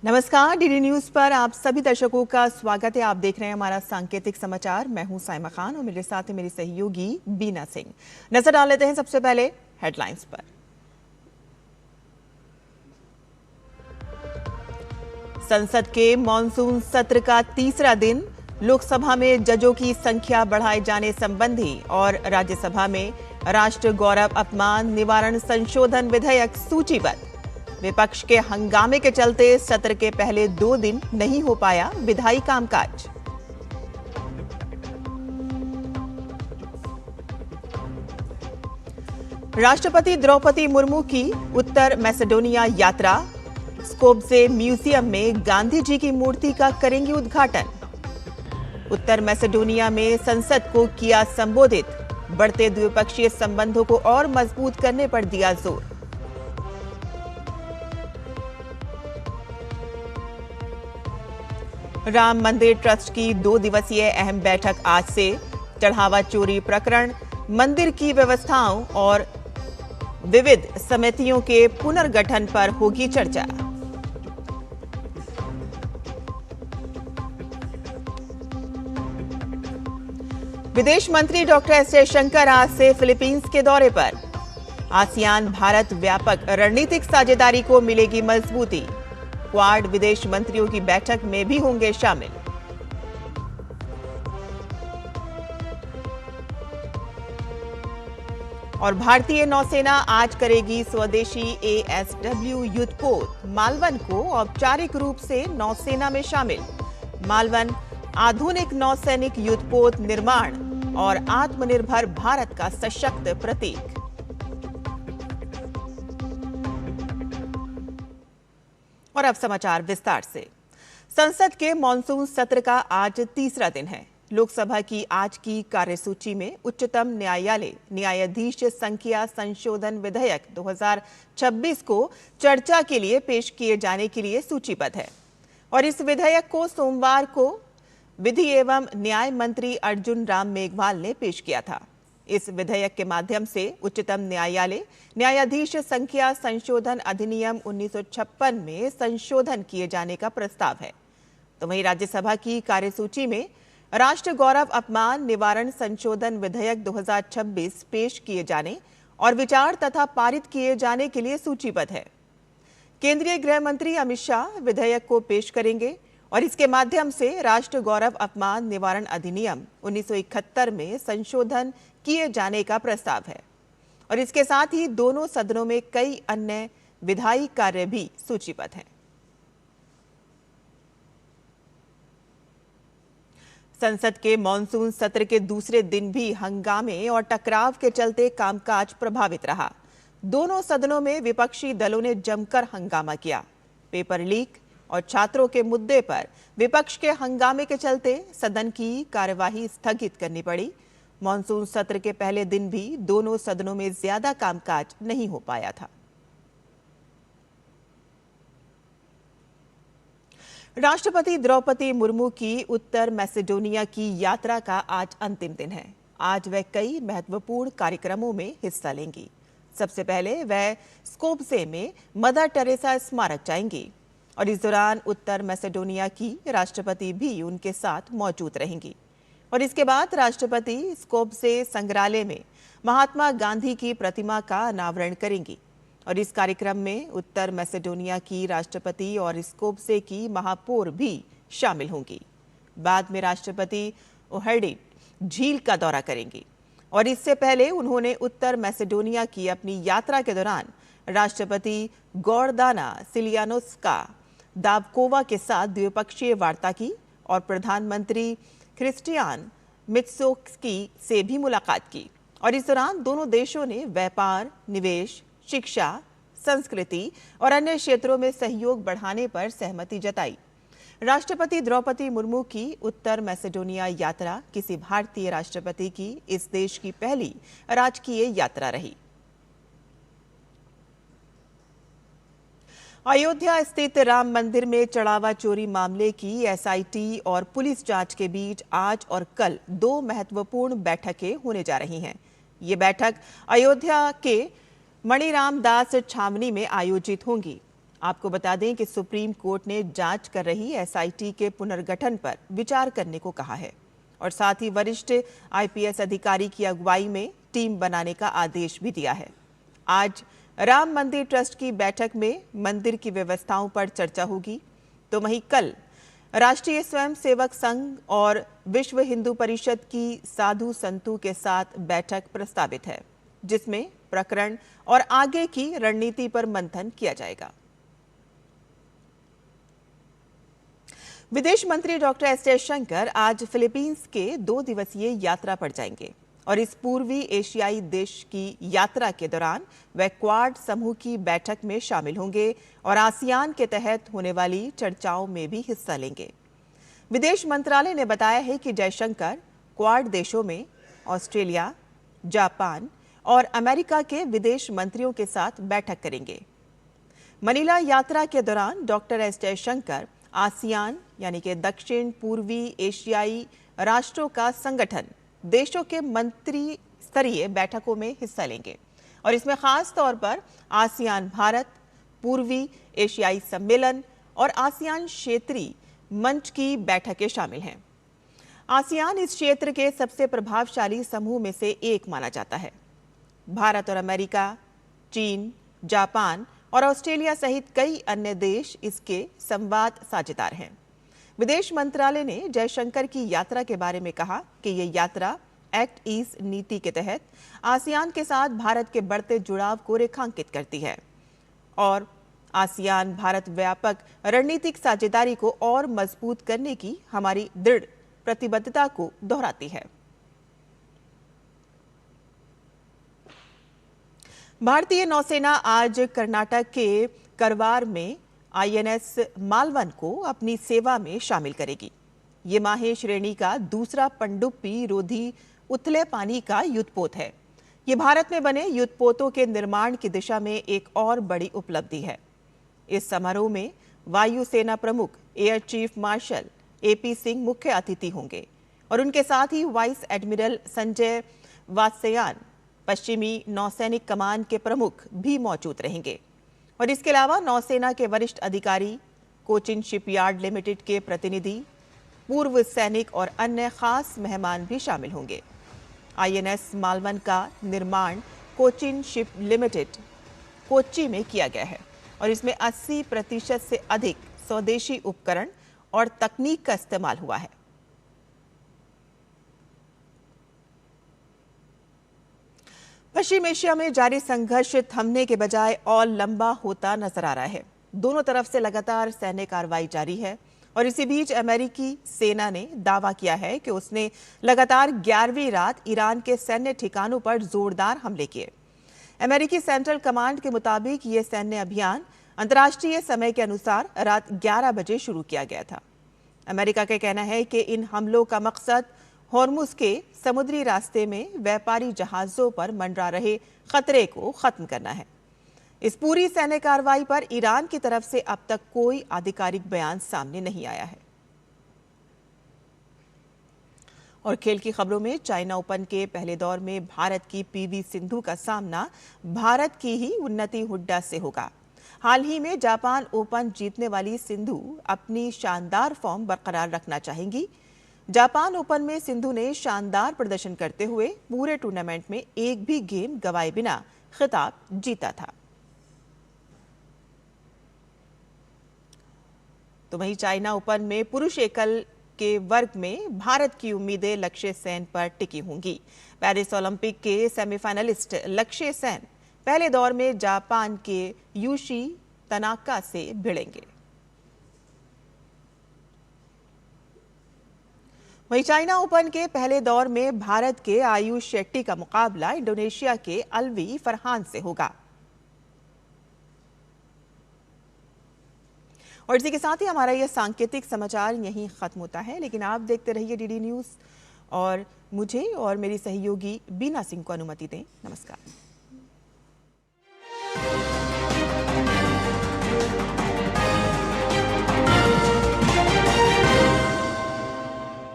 नमस्कार, DD news पर आप सभी दर्शकों का स्वागत है। आप देख रहे हैं हमारा सांकेतिक समाचार। मैं हूं साइमा खान और मेरे साथ है मेरी सहयोगी बीना सिंह। नजर डाल लेते हैं सबसे पहले हेडलाइंस पर। संसद के मॉनसून सत्र का तीसरा दिन, लोकसभा में जजों की संख्या बढ़ाए जाने संबंधी और राज्यसभा में राष्ट्र गौरव अपमान निवारण संशोधन विधेयक सूचीबद्ध। विपक्ष के हंगामे के चलते सत्र के पहले 2 दिन नहीं हो पाया विधायी कामकाज। राष्ट्रपति द्रौपदी मुर्मू की उत्तर मैसेडोनिया यात्रा, स्कोप्जे म्यूजियम में गांधी जी की मूर्ति का करेंगी उद्घाटन। उत्तर मैसेडोनिया में संसद को किया संबोधित, बढ़ते द्विपक्षीय संबंधों को और मजबूत करने पर दिया जोर। राम मंदिर ट्रस्ट की 2 दिवसीय अहम बैठक आज से। चढ़ावा चोरी प्रकरण, मंदिर की व्यवस्थाओं और विविध समितियों के पुनर्गठन पर होगी चर्चा। विदेश मंत्री डॉक्टर एस जयशंकर आज से फिलीपींस के दौरे पर। आसियान भारत व्यापक रणनीतिक साझेदारी को मिलेगी मजबूती। क्वाड विदेश मंत्रियों की बैठक में भी होंगे शामिल। और भारतीय नौसेना आज करेगी स्वदेशी ASW युद्धपोत मालवन को औपचारिक रूप से नौसेना में शामिल। मालवन आधुनिक नौसैनिक युद्धपोत निर्माण और आत्मनिर्भर भारत का सशक्त प्रतीक। और अब समाचार विस्तार से। संसद के मॉनसून सत्र का आज तीसरा दिन है। लोकसभा की आज की कार्यसूची में उच्चतम न्यायालय न्यायाधीश संख्या संशोधन विधेयक 2026 को चर्चा के लिए पेश किए जाने के लिए सूचीबद्ध है और इस विधेयक को सोमवार को विधि एवं न्याय मंत्री अर्जुन राम मेघवाल ने पेश किया था। इस विधेयक के माध्यम से उच्चतम न्यायालय न्यायाधीश संख्या संशोधन अधिनियम 1956 में संशोधन किए जाने का प्रस्ताव है। तो वहीं राज्यसभा की कार्यसूची में राष्ट्र गौरव अपमान निवारण संशोधन विधेयक 2026 पेश किए जाने और विचार तथा पारित किए जाने के लिए सूचीबद्ध है। केंद्रीय गृह मंत्री अमित शाह विधेयक को पेश करेंगे और इसके माध्यम से राष्ट्र गौरव अपमान निवारण अधिनियम 1971 में संशोधन किए जाने का प्रस्ताव है और इसके साथ ही दोनों सदनों में कई अन्य विधायी कार्य भी सूचीबद्ध हैं। संसद के मॉनसून सत्र के दूसरे दिन भी हंगामे और टकराव के चलते कामकाज प्रभावित रहा। दोनों सदनों में विपक्षी दलों ने जमकर हंगामा किया। पेपर लीक और छात्रों के मुद्दे पर विपक्ष के हंगामे के चलते सदन की कार्यवाही स्थगित करनी पड़ी। मॉनसून सत्र के पहले दिन भी दोनों सदनों में ज्यादा कामकाज नहीं हो पाया था। राष्ट्रपति द्रौपदी मुर्मू की उत्तर मैसेडोनिया की यात्रा का आज अंतिम दिन है। आज वह कई महत्वपूर्ण कार्यक्रमों में हिस्सा लेंगी। सबसे पहले वह स्कोप्जे में मदर टेरेसा स्मारक जाएंगी और इस दौरान उत्तर मैसेडोनिया की राष्ट्रपति भी उनके साथ मौजूद रहेंगी और इसके बाद राष्ट्रपति स्कोप्जे संग्रहालय में महात्मा गांधी की प्रतिमा का अनावरण करेंगी और इस कार्यक्रम में उत्तर मैसेडोनिया की राष्ट्रपति और स्कोप्जे की महापौर भी शामिल होंगी। बाद में राष्ट्रपति ओहर्डिट झील का दौरा करेंगी और इससे पहले उन्होंने उत्तर मैसेडोनिया की अपनी यात्रा के दौरान राष्ट्रपति गोर्दाना सिलियानोस्का दावकोवा के साथ द्विपक्षीय वार्ता की और प्रधानमंत्री क्रिस्टियान मित्सोक्स्की से भी मुलाकात की और इस दौरान दोनों देशों ने व्यापार, निवेश, शिक्षा, संस्कृति और अन्य क्षेत्रों में सहयोग बढ़ाने पर सहमति जताई। राष्ट्रपति द्रौपदी मुर्मू की उत्तर मैसेडोनिया यात्रा किसी भारतीय राष्ट्रपति की इस देश की पहली राजकीय यात्रा रही। अयोध्या स्थित राम मंदिर में चढ़ावा चोरी मामले की SIT और पुलिस जांच के बीच आज और कल 2 महत्वपूर्ण बैठकें होने जा रही हैं। ये बैठक अयोध्या के मणिराम दास छावनी में आयोजित होंगी। आपको बता दें कि सुप्रीम कोर्ट ने जांच कर रही एसआईटी के पुनर्गठन पर विचार करने को कहा है और साथ ही वरिष्ठ आईपीएस अधिकारी की अगुवाई में टीम बनाने का आदेश भी दिया है। आज राम मंदिर ट्रस्ट की बैठक में मंदिर की व्यवस्थाओं पर चर्चा होगी, तो वहीं कल राष्ट्रीय स्वयंसेवक संघ और विश्व हिंदू परिषद की साधु संतों के साथ बैठक प्रस्तावित है, जिसमें प्रकरण और आगे की रणनीति पर मंथन किया जाएगा। विदेश मंत्री डॉक्टर एस जयशंकर आज फिलीपींस के 2 दिवसीय यात्रा पर जाएंगे और इस पूर्वी एशियाई देश की यात्रा के दौरान वे क्वाड समूह की बैठक में शामिल होंगे और आसियान के तहत होने वाली चर्चाओं में भी हिस्सा लेंगे। विदेश मंत्रालय ने बताया है कि जयशंकर क्वाड देशों में ऑस्ट्रेलिया, जापान और अमेरिका के विदेश मंत्रियों के साथ बैठक करेंगे। मनीला यात्रा के दौरान डॉक्टर एस जयशंकर आसियान यानी कि दक्षिण पूर्वी एशियाई राष्ट्रों का संगठन देशों के मंत्री स्तरीय बैठकों में हिस्सा लेंगे और इसमें खास तौर पर आसियान भारत, पूर्वी एशियाई सम्मेलन और आसियान क्षेत्रीय मंच की बैठकें शामिल हैं। आसियान इस क्षेत्र के सबसे प्रभावशाली समूह में से एक माना जाता है। भारत और अमेरिका, चीन, जापान और ऑस्ट्रेलिया सहित कई अन्य देश इसके संवाद साझेदार हैं। विदेश मंत्रालय ने जयशंकर की यात्रा के बारे में कहा कि ये यात्रा एक्ट ईस्ट नीति के तहत आसियान के साथ भारत के बढ़ते जुड़ाव को रेखांकित करती है और आसियान भारत व्यापक रणनीतिक साझेदारी को और मजबूत करने की हमारी दृढ़ प्रतिबद्धता को दोहराती है। भारतीय नौसेना आज कर्नाटक के करवार में आईएनएस मालवन को अपनी सेवा में शामिल करेगी। ये माहे श्रेणी का दूसरा पनडुब्बी रोधी उथले पानी का युद्धपोत है। ये भारत में बने युद्धपोतों के निर्माण की दिशा में एक और बड़ी उपलब्धि है। इस समारोह में वायुसेना प्रमुख air chief marshal AP Singh मुख्य अतिथि होंगे और उनके साथ ही वाइस एडमिरल संजय वात्स्यायन, पश्चिमी नौसैनिक कमान के प्रमुख भी मौजूद रहेंगे और इसके अलावा नौसेना के वरिष्ठ अधिकारी, कोचिन शिपयार्ड लिमिटेड के प्रतिनिधि, पूर्व सैनिक और अन्य खास मेहमान भी शामिल होंगे। आईएनएस मालवन का निर्माण कोचिन शिप लिमिटेड कोच्चि में किया गया है और इसमें 80% से अधिक स्वदेशी उपकरण और तकनीक का इस्तेमाल हुआ है। पश्चिम एशिया में जारी संघर्ष थमने के बजाय और लंबा होता नजर आ रहा है। दोनों तरफ से लगातार सैन्य कार्रवाई जारी है और इसी बीच अमेरिकी सेना ने दावा किया है कि उसने लगातार 11वीं रात ईरान के सैन्य ठिकानों पर जोरदार हमले किए। अमेरिकी सेंट्रल कमांड के मुताबिक ये सैन्य अभियान अंतर्राष्ट्रीय समय के अनुसार रात 11 बजे शुरू किया गया था। अमेरिका का कहना है कि इन हमलों का मकसद हॉर्मुज के समुद्री रास्ते में व्यापारी जहाजों पर मंडरा रहे खतरे को खत्म करना है। इस पूरी सैन्य कार्रवाई पर ईरान की तरफ से अब तक कोई आधिकारिक बयान सामने नहीं आया है। और खेल की खबरों में चाइना ओपन के पहले दौर में भारत की पीवी सिंधु का सामना भारत की ही उन्नति हुड्डा से होगा। हाल ही में जापान ओपन जीतने वाली सिंधु अपनी शानदार फॉर्म बरकरार रखना चाहेंगी। जापान ओपन में सिंधु ने शानदार प्रदर्शन करते हुए पूरे टूर्नामेंट में एक भी गेम गंवाए बिना खिताब जीता था। तो वहीं चाइना ओपन में पुरुष एकल के वर्ग में भारत की उम्मीदें लक्ष्य सेन पर टिकी होंगी। पेरिस ओलंपिक के सेमीफाइनलिस्ट लक्ष्य सेन पहले दौर में जापान के यूशी तनाका से भिड़ेंगे। वहीं चाइना ओपन के पहले दौर में भारत के आयुष शेट्टी का मुकाबला इंडोनेशिया के अलवी फरहान से होगा। और इसी के साथ ही हमारा यह सांकेतिक समाचार यहीं खत्म होता है, लेकिन आप देखते रहिए डीडी न्यूज़ और मुझे और मेरी सहयोगी बीना सिंह को अनुमति दें। नमस्कार।